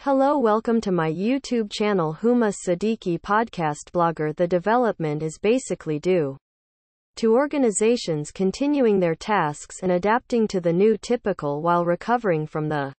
Hello, welcome to my YouTube channel Huma Siddiqui podcast blogger. The development is basically due to organizations continuing their tasks and adapting to the new typical while recovering from the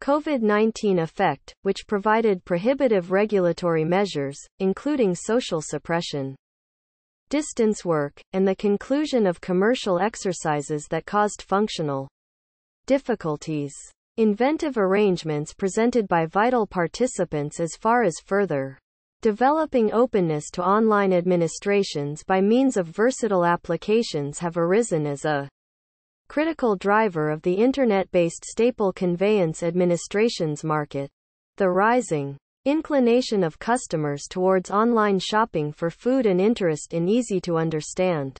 COVID-19 effect, which provided prohibitive regulatory measures, including social suppression, distance work, and the conclusion of commercial exercises that caused functional difficulties. Inventive arrangements presented by vital participants as far as further developing openness to online administrations by means of versatile applications have arisen as a critical driver of the Internet-based staple conveyance administrations market. The rising inclination of customers towards online shopping for food and interest in easy-to-understand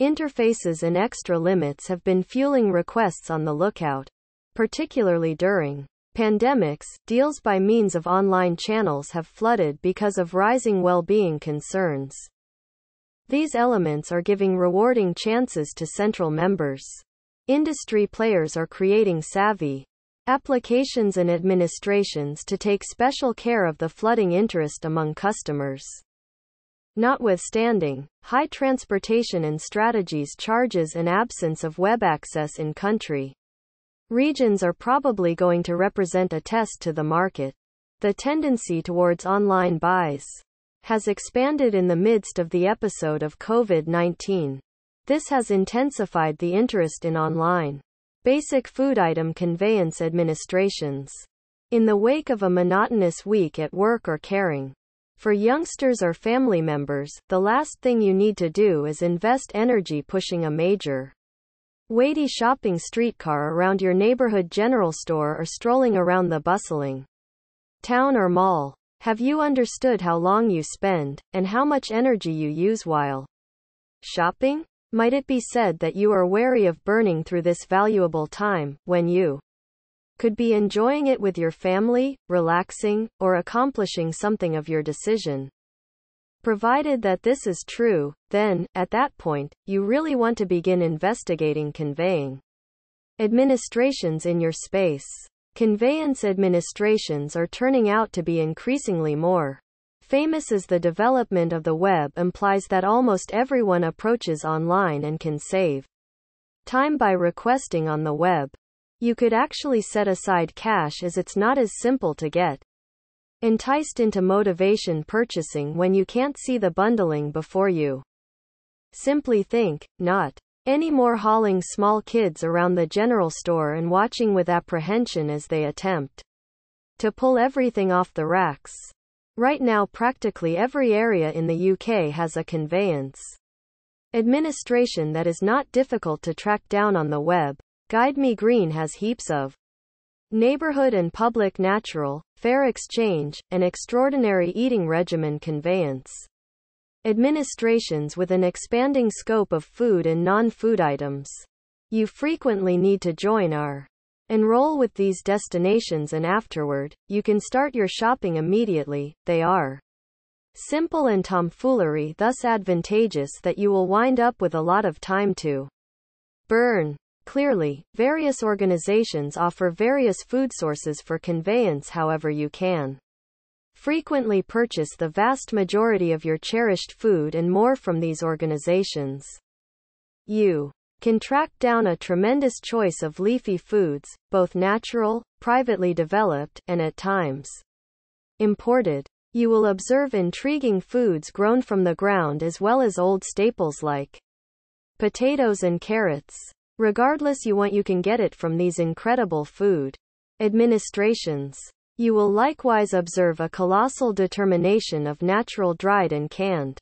interfaces and extra limits have been fueling requests on the lookout. Particularly during pandemics, deals by means of online channels have flooded because of rising well-being concerns. These elements are giving rewarding chances to central members. Industry players are creating savvy applications and administrations to take special care of the flooding interest among customers. Notwithstanding high transportation and strategies charges and absence of web access in country regions are probably going to represent a test to the market. The tendency towards online buys has expanded in the midst of the episode of COVID-19. This has intensified the interest in online basic food item conveyance administrations. In the wake of a monotonous week at work or caring for youngsters or family members, the last thing you need to do is invest energy pushing a major weighty shopping streetcar around your neighborhood general store or strolling around the bustling town or mall. Have you understood how long you spend, and how much energy you use while shopping? Might it be said that you are wary of burning through this valuable time, when you could be enjoying it with your family, relaxing, or accomplishing something of your decision? Provided that this is true, then, at that point, you really want to begin investigating conveying administrations in your space. Conveyance administrations are turning out to be increasingly more famous as the development of the web implies that almost everyone approaches online and can save time by requesting on the web. You could actually set aside cash, as it's not as simple to get enticed into motivation purchasing when you can't see the bundling before you simply think, not anymore hauling small kids around the general store and watching with apprehension as they attempt to pull everything off the racks. Right now practically every area in the UK has a conveyance administration that is not difficult to track down on the web. Guide Me Green has heaps of neighborhood and public natural, fair exchange, and extraordinary eating regimen conveyance administrations with an expanding scope of food and non-food items. You frequently need to join or enroll with these destinations, and afterward, you can start your shopping immediately. They are simple and tomfoolery, thus advantageous that you will wind up with a lot of time to burn. Clearly, various organizations offer various food sources for conveyance. However, you can frequently purchase the vast majority of your cherished food and more from these organizations. You can track down a tremendous choice of leafy foods, both natural, privately developed, and at times imported. You will observe intriguing foods grown from the ground as well as old staples like potatoes and carrots. Regardless you can get it from these incredible food administrations. You will likewise observe a colossal determination of natural dried and canned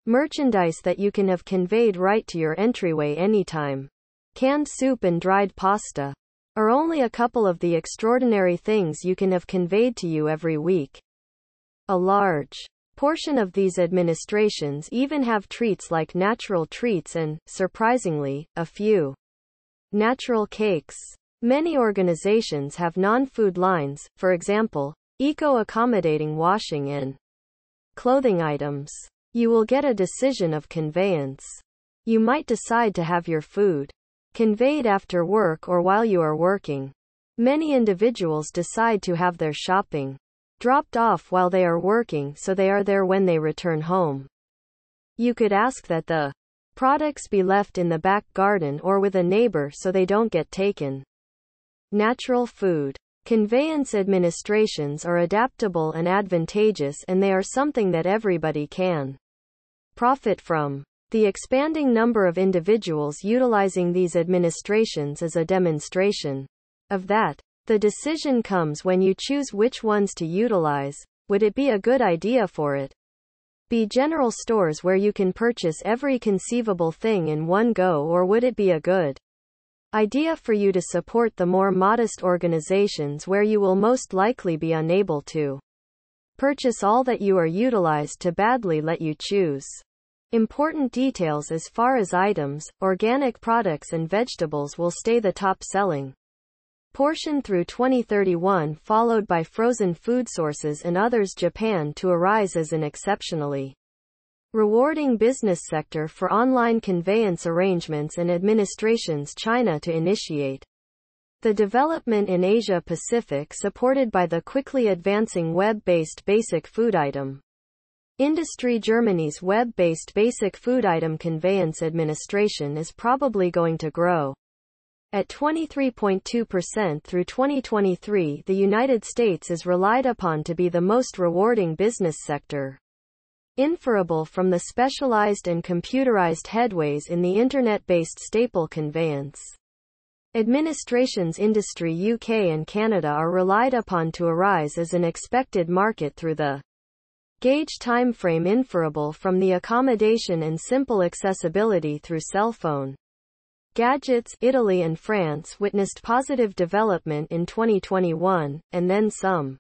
merchandise that you can have conveyed right to your entryway anytime. Canned soup and dried pasta are only a couple of the extraordinary things you can have conveyed to you every week. A large portion of these administrations even have treats like natural treats and, surprisingly, a few natural cakes. Many organizations have non-food lines, for example, eco-accommodating washing and clothing items. You will get a decision of conveyance. You might decide to have your food conveyed after work or while you are working. Many individuals decide to have their shopping dropped off while they are working so they are there when they return home. You could ask that the products be left in the back garden or with a neighbor so they don't get taken. Natural food conveyance administrations are adaptable and advantageous, and they are something that everybody can profit from. The expanding number of individuals utilizing these administrations is a demonstration of that. The decision comes when you choose which ones to utilize. Would it be a good idea for it? Be general stores where you can purchase every conceivable thing in one go, or would it be a good idea for you to support the more modest organizations where you will most likely be unable to purchase all that you are utilized to badly let you choose? Important details as far as items, organic products and vegetables will stay the top selling portion through 2031, followed by frozen food sources and others. Japan to arise as an exceptionally rewarding business sector for online conveyance arrangements and administrations. China to initiate the development in Asia Pacific supported by the quickly advancing web-based basic food item industry. Germany's web-based basic food item conveyance administration is probably going to grow at 23.2% through 2023. The United States is relied upon to be the most rewarding business sector, inferable from the specialized and computerized headways in the internet-based staple conveyance administrations industry. UK and Canada are relied upon to arise as an expected market through the gauge timeframe inferable from the accommodation and simple accessibility through cell phone gadgets. Italy and France witnessed positive development in 2021, and then some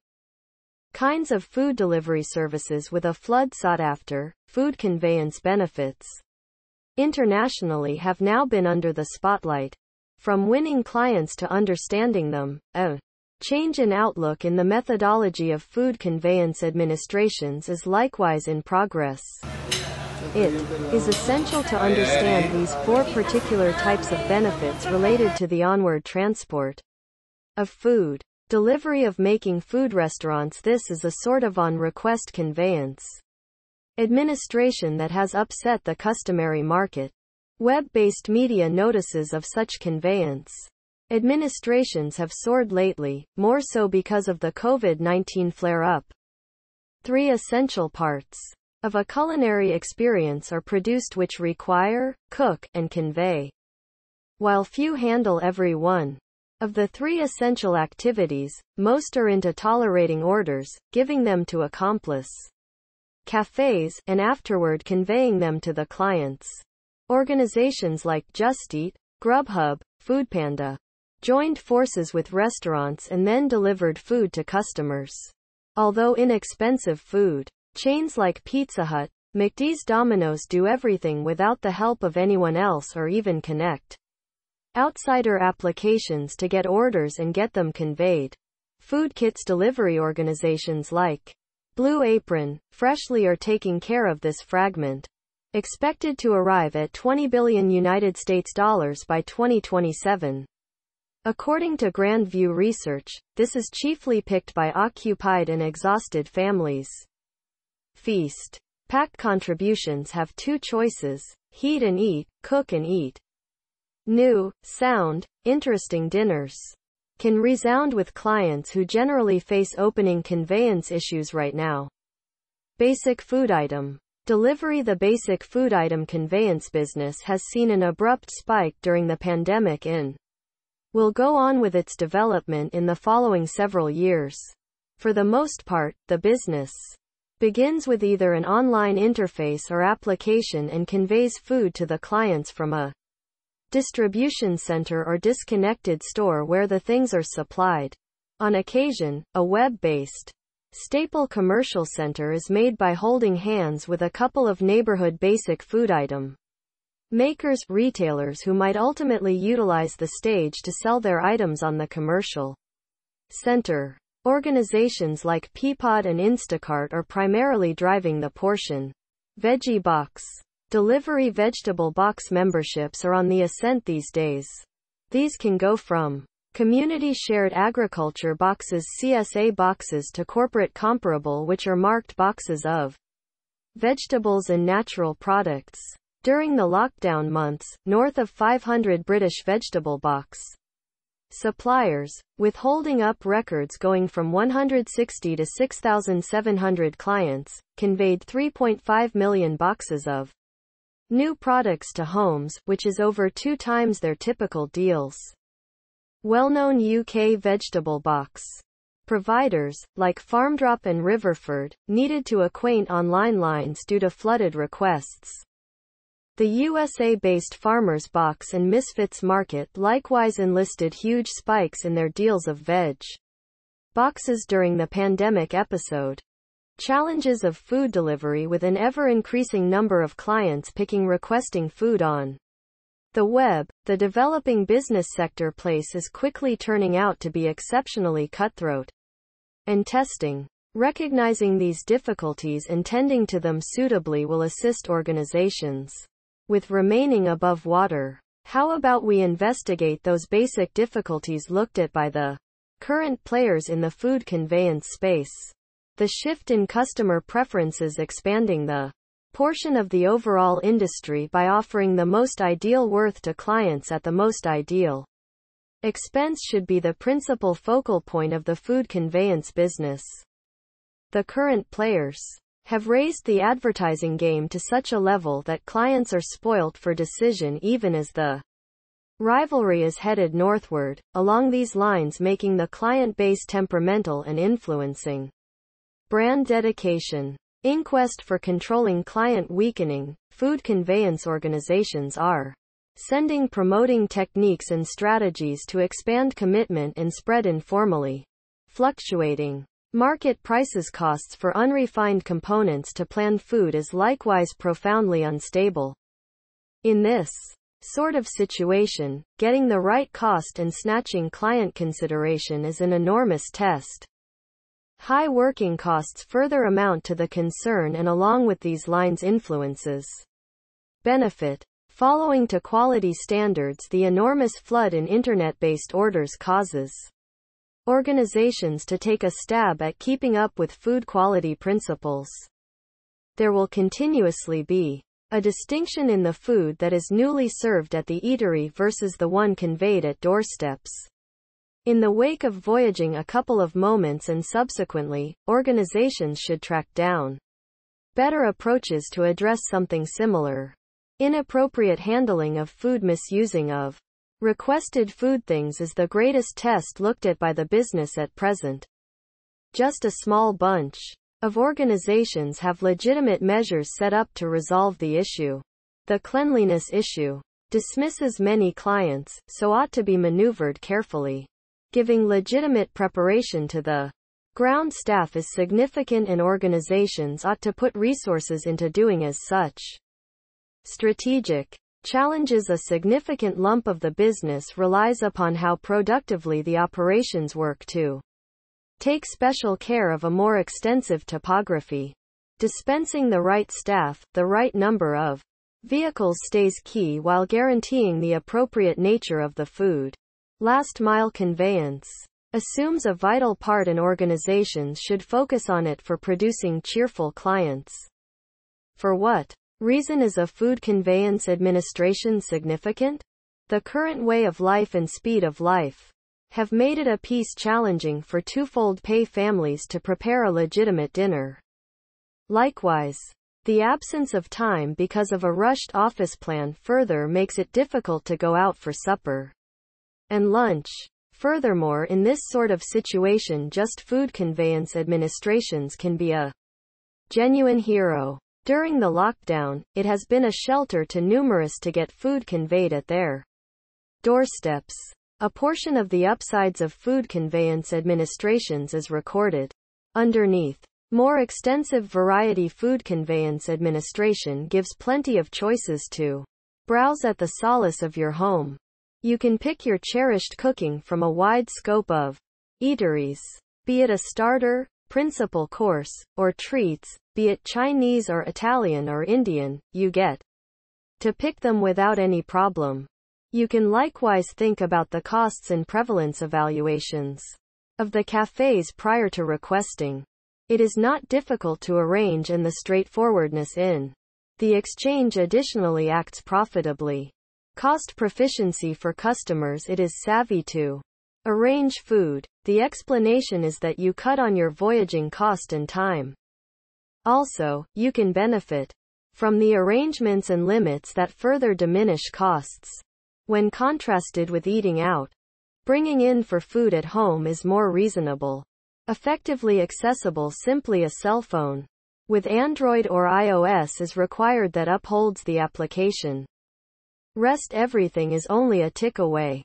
kinds of food delivery services with a flood sought after food conveyance benefits internationally have now been under the spotlight. From winning clients to understanding them, a change in outlook in the methodology of food conveyance administrations is likewise in progress. It is essential to understand these four particular types of benefits related to the onward transport of food delivery of making food restaurants. This is a sort of on-request conveyance administration that has upset the customary market. Web-based media notices of such conveyance administrations have soared lately, more so because of the COVID-19 flare-up. 3 essential parts of a culinary experience are produced which require, cook, and convey. While few handle every one of the 3 essential activities, most are into tolerating orders, giving them to accomplice cafes, and afterward conveying them to the clients. Organizations like Just Eat, Grubhub, Foodpanda joined forces with restaurants and then delivered food to customers. Although inexpensive food chains like Pizza Hut, McD's, Domino's do everything without the help of anyone else or even connect outsider applications to get orders and get them conveyed. Food kits delivery organizations like Blue Apron, Freshly are taking care of this fragment. Expected to arrive at $20 billion United States dollars by 2027. According to Grand View Research, this is chiefly picked by occupied and exhausted families. Feast. Pack contributions have 2 choices: heat and eat, cook and eat. New, sound, interesting dinners can resound with clients who generally face opening conveyance issues right now. Basic food item delivery. The basic food item conveyance business has seen an abrupt spike during the pandemic and will go on with its development in the following several years. For the most part, the business begins with either an online interface or application and conveys food to the clients from a distribution center or disconnected store where the things are supplied. On occasion, a web-based staple commercial center is made by holding hands with a couple of neighborhood basic food item makers, retailers who might ultimately utilize the stage to sell their items on the commercial center. Organizations like Peapod and Instacart are primarily driving the portion veggie box delivery. Vegetable box memberships are on the ascent these days. These can go from Community Shared Agriculture boxes, CSA boxes to corporate comparable, which are marked boxes of vegetables and natural products. During the lockdown months, north of 500 British vegetable box suppliers, with holding up records going from 160 to 6,700 clients, conveyed 3.5 million boxes of new products to homes, which is over 2 times their typical deals. Well-known UK vegetable box providers, like Farmdrop and Riverford, needed to acquaint online lines due to flooded requests. The USA-based Farmers Box and Misfits Market likewise enlisted huge spikes in their deals of veg boxes during the pandemic episode. Challenges of food delivery, with an ever-increasing number of clients requesting food on the web. The developing business sector place is quickly turning out to be exceptionally cutthroat and testing. Recognizing these difficulties and tending to them suitably will assist organizations with remaining above water. How about we investigate those basic difficulties looked at by the current players in the food conveyance space? The shift in customer preferences, expanding the portion of the overall industry by offering the most ideal worth to clients at the most ideal expense, should be the principal focal point of the food conveyance business. The current players have raised the advertising game to such a level that clients are spoilt for decision even as the rivalry is headed northward, along these lines, making the client base temperamental and influencing brand dedication. In quest for controlling client weakening, food conveyance organizations are sending promoting techniques and strategies to expand commitment and spread informally. Fluctuating market prices, costs for unrefined components to planned food is likewise profoundly unstable. In this sort of situation, getting the right cost and snatching client consideration is an enormous test. High working costs further amount to the concern, and along with these lines influences benefit following to quality standards. The enormous flood in internet-based orders causes organizations to take a stab at keeping up with food quality principles. There will continuously be a distinction in the food that is newly served at the eatery versus the one conveyed at doorsteps. In the wake of voyaging a couple of moments and subsequently, organizations should track down better approaches to address something similar. Inappropriate handling of food, misusing of requested food things is the greatest test looked at by the business at present. Just a small bunch of organizations have legitimate measures set up to resolve the issue. The cleanliness issue dismisses many clients, so ought to be maneuvered carefully. Giving legitimate preparation to the ground staff is significant, and organizations ought to put resources into doing as such. Strategic challenges. A significant lump of the business relies upon how productively the operations work to take special care of a more extensive topography. Dispensing the right staff, the right number of vehicles stays key while guaranteeing the appropriate nature of the food. Last mile conveyance assumes a vital part, and organizations should focus on it for producing cheerful clients. For what reason is a food conveyance administration significant? The current way of life and speed of life have made it a piece challenging for twofold pay families to prepare a legitimate dinner. Likewise, the absence of time because of a rushed office plan further makes it difficult to go out for supper and lunch. Furthermore, in this sort of situation, just food conveyance administrations can be a genuine hero. During the lockdown, it has been a shelter to numerous to get food conveyed at their doorsteps. A portion of the upsides of food conveyance administrations is recorded underneath. More extensive variety. Food conveyance administration gives plenty of choices to browse at the solace of your home. You can pick your cherished cooking from a wide scope of eateries, be it a starter, principal course, or treats, be it Chinese or Italian or Indian. You get to pick them without any problem. You can likewise think about the costs and prevalence evaluations of the cafes prior to requesting. It is not difficult to arrange, and the straightforwardness in the exchange additionally acts profitably. Cost proficiency for customers. It is savvy to arrange food. The explanation is that you cut on your voyaging cost and time. Also, you can benefit from the arrangements and limits that further diminish costs. When contrasted with eating out, bringing in for food at home is more reasonable. Effectively accessible. Simply a cell phone with Android or iOS is required that upholds the application. Rest everything is only a tick away.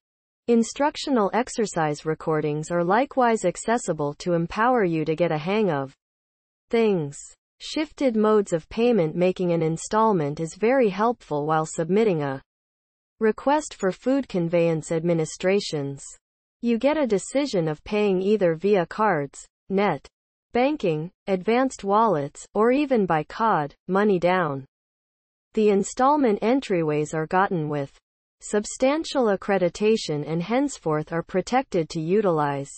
Instructional exercise recordings are likewise accessible to empower you to get a hang of things. Shifted modes of payment. Making an installment is very helpful while submitting a request for food conveyance administrations. You get a decision of paying either via cards, net banking, advanced wallets, or even by COD, money down. The installment entryways are gotten with substantial accreditation and henceforth are protected to utilize.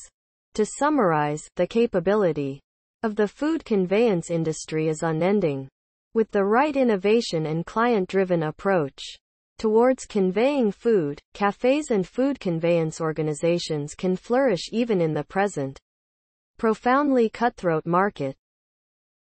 To summarize, the capability of the food conveyance industry is unending. With the right innovation and client-driven approach towards conveying food, cafes and food conveyance organizations can flourish even in the present profoundly cutthroat market.